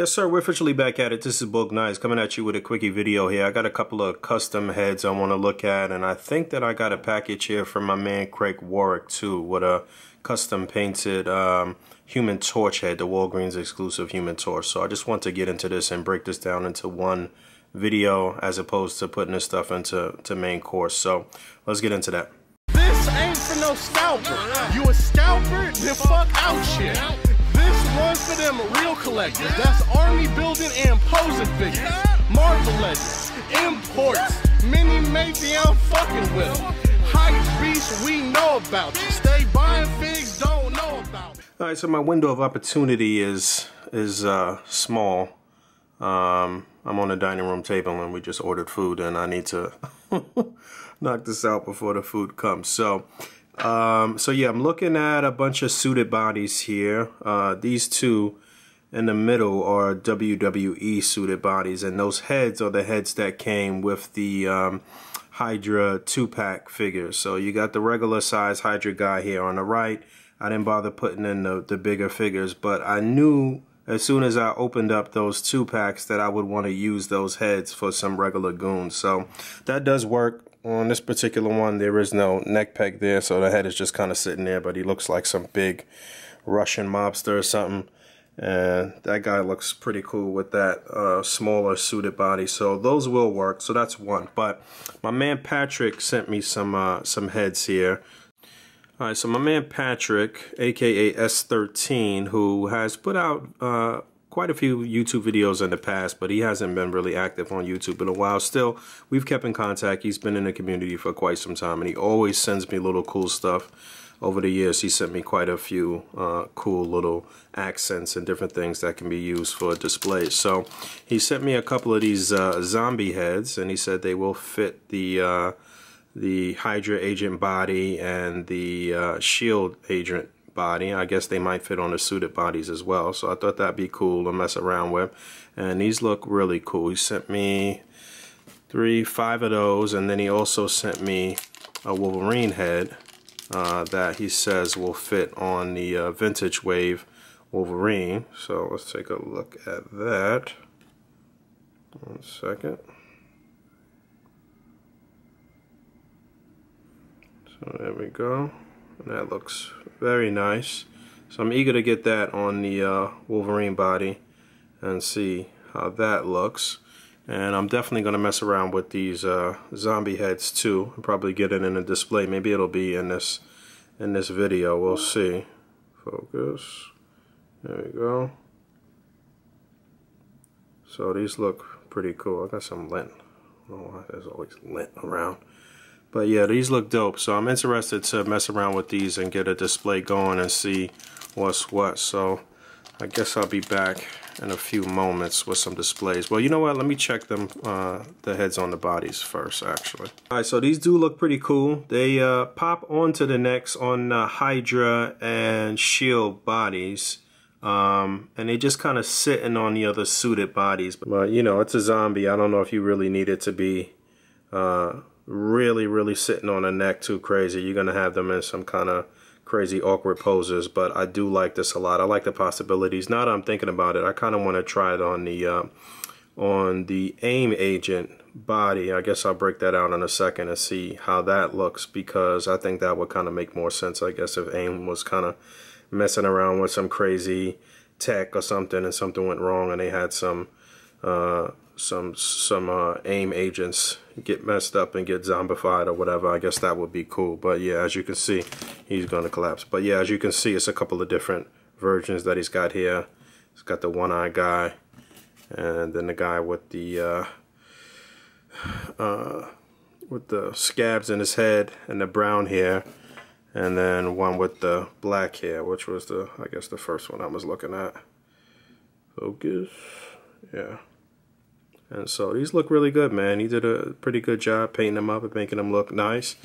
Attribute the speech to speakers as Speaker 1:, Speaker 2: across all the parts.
Speaker 1: Yes sir, we're officially back at it. This is Boog Nice coming at you with a quickie video here. I got a couple of custom heads I want to look at, and I think that I got a package here from my man Craig Warwick too, with a custom painted Human Torch head, the Walgreens exclusive Human Torch. So I just want to get into this and break this down into one video as opposed to putting this stuff into main course. So let's get into that.
Speaker 2: This ain't for no scalper. You a scalper? Then fuck out shit. This one's for them real collectors. That's army building and posing figures. Marvel Legends, imports, mini matey I'm fucking with. Hype beast we know about. Stay buying figs, don't know about.
Speaker 1: Alright, so my window of opportunity is small. I'm on the dining room table and we just ordered food and I need to knock this out before the food comes. So yeah, I'm looking at a bunch of suited bodies here. These two in the middle are WWE suited bodies, and those heads are the heads that came with the Hydra 2-pack figures. So you got the regular size Hydra guy here on the right. I didn't bother putting in the bigger figures, but I knew as soon as I opened up those 2-packs that I would want to use those heads for some regular goons. So that does work. On this particular one, there is no neck peg there, so the head is just kind of sitting there, but he looks like some big Russian mobster or something. And that guy looks pretty cool with that smaller suited body, so those will work. So that's one. But my man Patrick sent me some heads here. Alright, so my man Patrick, aka S13, who has put out quite a few YouTube videos in the past, but he hasn't been really active on YouTube in a while. Still, we've kept in contact. He's been in the community for quite some time, and he always sends me little cool stuff. Over the years, he sent me quite a few cool little accents and different things that can be used for displays. So he sent me a couple of these zombie heads, and he said they will fit the Hydra agent body and the S.H.I.E.L.D. agent body. I guess they might fit on the suited bodies as well, so I thought that'd be cool to mess around with. And these look really cool. He sent me 5 of those, and then he also sent me a Wolverine head that he says will fit on the vintage wave Wolverine. So let's take a look at that. 1 second. So there we go. And that looks very nice. So I'm eager to get that on the Wolverine body and see how that looks. And I'm definitely going to mess around with these zombie heads too. I'll probably get it in a display. Maybe it'll be in this video. We'll see. Focus. There we go. So these look pretty cool. I got some lint. Oh, there's always lint around. But yeah, these look dope, so I'm interested to mess around with these and get a display going and see what's what. So I guess I'll be back in a few moments with some displays. Well, you know what? Let me check them, the heads on the bodies first, actually. All right, so these do look pretty cool. They pop onto the necks on Hydra and S.H.I.E.L.D. bodies. And they just kind of sitting on the other suited bodies. But you know, it's a zombie. I don't know if you really need it to be really sitting on a neck too crazy. You're gonna have them in some kind of crazy awkward poses, but I do like this a lot. I like the possibilities. Now that I'm thinking about it, I kind of want to try it on the A.I.M agent body. I guess I'll break that out in a second and see how that looks, because I think that would kind of make more sense, I guess, if A.I.M was kind of messing around with some crazy tech or something and something went wrong and they had some A.I.M agents get messed up and get zombified or whatever. I guess that would be cool. But yeah, as you can see, he's going to collapse. But yeah, as you can see, it's a couple of different versions that he's got here. He's got the one-eye guy, and then the guy with the scabs in his head and the brown hair, and then one with the black hair, which was I guess the first one I was looking at. Focus. Yeah. And so these look really good, man. He did a pretty good job painting them up and making them look nice,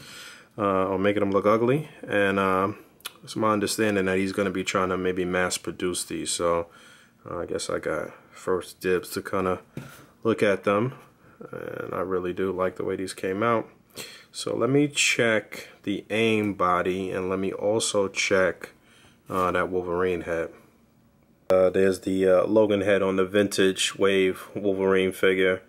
Speaker 1: or making them look ugly. And it's my understanding that he's going to be trying to maybe mass produce these. So I guess I got first dibs to kind of look at them. And I really do like the way these came out. So let me check the A.I.M body, and let me also check that Wolverine head. There's the Logan head on the vintage wave Wolverine figure.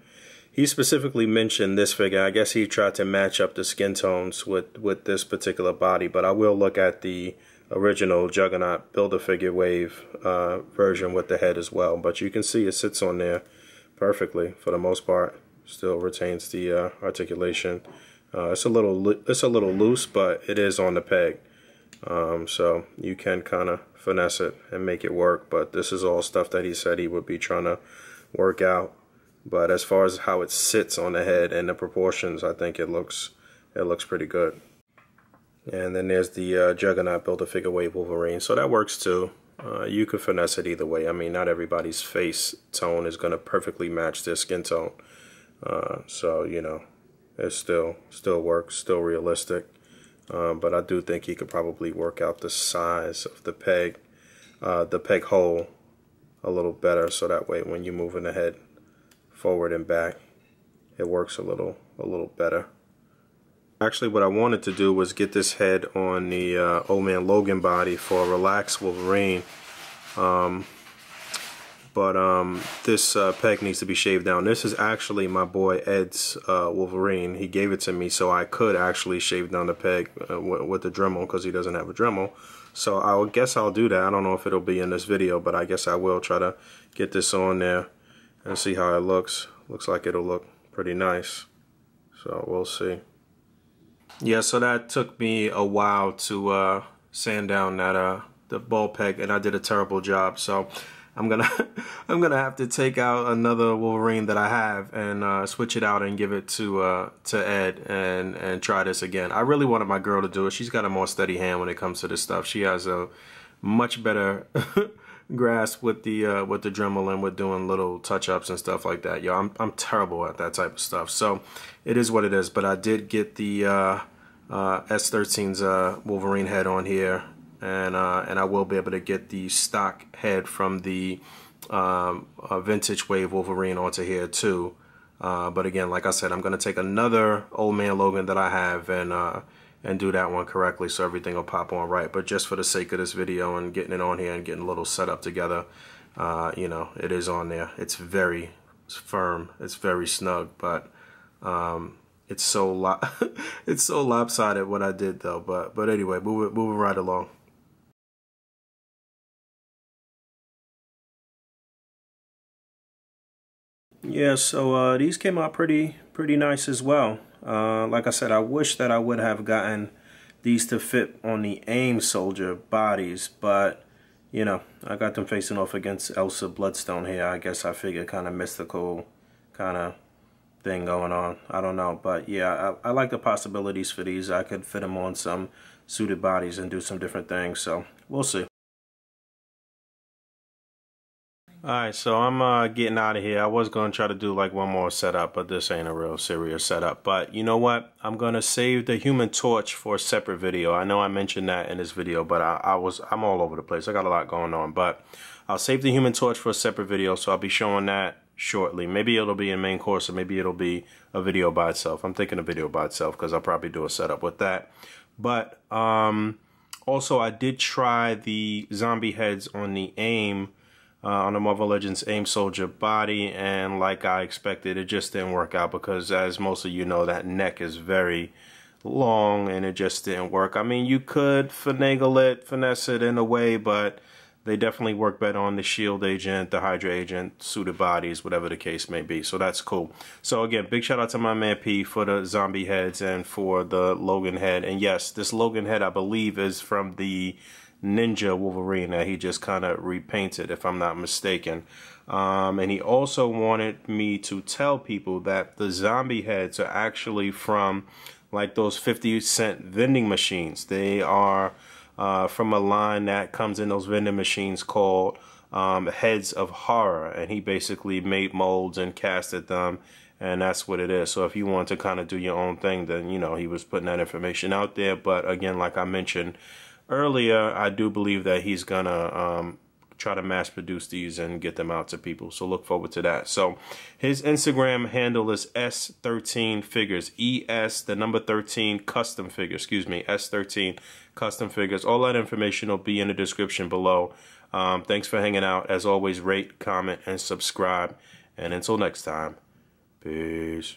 Speaker 1: He specifically mentioned this figure. I guess he tried to match up the skin tones with this particular body, but I will look at the original Juggernaut Build-A-Figure wave version with the head as well. But you can see it sits on there perfectly for the most part. Still retains the articulation. It's a little loose, but it is on the peg. So you can kind of finesse it and make it work, but this is all stuff that he said he would be trying to work out. But as far as how it sits on the head and the proportions, I think it looks pretty good. And then there's the Juggernaut Build-A-Figure wave Wolverine, so that works too. You could finesse it either way. I mean, not everybody's face tone is going to perfectly match their skin tone, so you know, it still works, still realistic. But I do think he could probably work out the size of the peg hole a little better, so that way when you're moving the head forward and back, it works a little better. Actually, what I wanted to do was get this head on the Old Man Logan body for a relaxed Wolverine, but this peg needs to be shaved down. This is actually my boy Ed's Wolverine. He gave it to me so I could actually shave down the peg with the Dremel, because he doesn't have a Dremel. So I guess I'll do that. I don't know if it'll be in this video, but I guess I will try to get this on there and see how it looks. Looks like it'll look pretty nice, so we'll see. Yeah, so that took me a while to sand down that the ball peg, and I did a terrible job. So I'm gonna have to take out another Wolverine that I have and switch it out and give it to Ed and try this again. I really wanted my girl to do it. She's got a more steady hand when it comes to this stuff. She has a much better grasp with the Dremel and with doing little touch-ups and stuff like that. Yo, I'm terrible at that type of stuff. So it is what it is. But I did get the S13's Wolverine head on here, and I will be able to get the stock head from the vintage wave Wolverine onto here too. But again, like I said, I'm gonna take another Old Man Logan that I have and do that one correctly, so everything will pop on right. But just for the sake of this video and getting it on here and getting a little setup together, you know, it is on there. It's very firm, it's very snug, but it's so it's so lopsided what I did though. But anyway, moving right along. Yeah, so these came out pretty nice as well. Like I said, I wish that I would have gotten these to fit on the A.I.M soldier bodies, but you know, I got them facing off against Elsa Bloodstone here. I guess I figured kind of mystical kind of thing going on. I don't know, but yeah, I like the possibilities for these. I could fit them on some suited bodies and do some different things, so we'll see. Alright, so I'm getting out of here. I was going to try to do like one more setup, but this ain't a real serious setup. But you know what? I'm going to save the Human Torch for a separate video. I know I mentioned that in this video, but I'm all over the place. I got a lot going on, but I'll save the Human Torch for a separate video, so I'll be showing that shortly. Maybe it'll be in main course, or maybe it'll be a video by itself. I'm thinking a video by itself because I'll probably do a setup with that. But also, I did try the zombie heads on the A.I.M on the Marvel Legends A.I.M soldier body, and like I expected, it just didn't work out because, as most of you know, that neck is very long and it just didn't work. I mean, you could finesse it in a way, but they definitely work better on the S.H.I.E.L.D agent, the Hydra agent, suited bodies, whatever the case may be. So that's cool. So again, big shout out to my man P for the zombie heads and for the Logan head. And yes, this Logan head, I believe, is from the Ninja Wolverine that he just kind of repainted, if I'm not mistaken. And he also wanted me to tell people that the zombie heads are actually from like those 50-cent vending machines. They are from a line that comes in those vending machines called Heads of Horror, and he basically made molds and casted them, and that's what it is. So if you want to kind of do your own thing, then you know, he was putting that information out there. But again, like I mentioned earlier, I do believe that he's gonna try to mass produce these and get them out to people, so look forward to that. So his Instagram handle is S13figures, ES13 custom figures, excuse me, S13 custom figures. All that information will be in the description below. Thanks for hanging out. As always, rate, comment, and subscribe. And until next time, peace.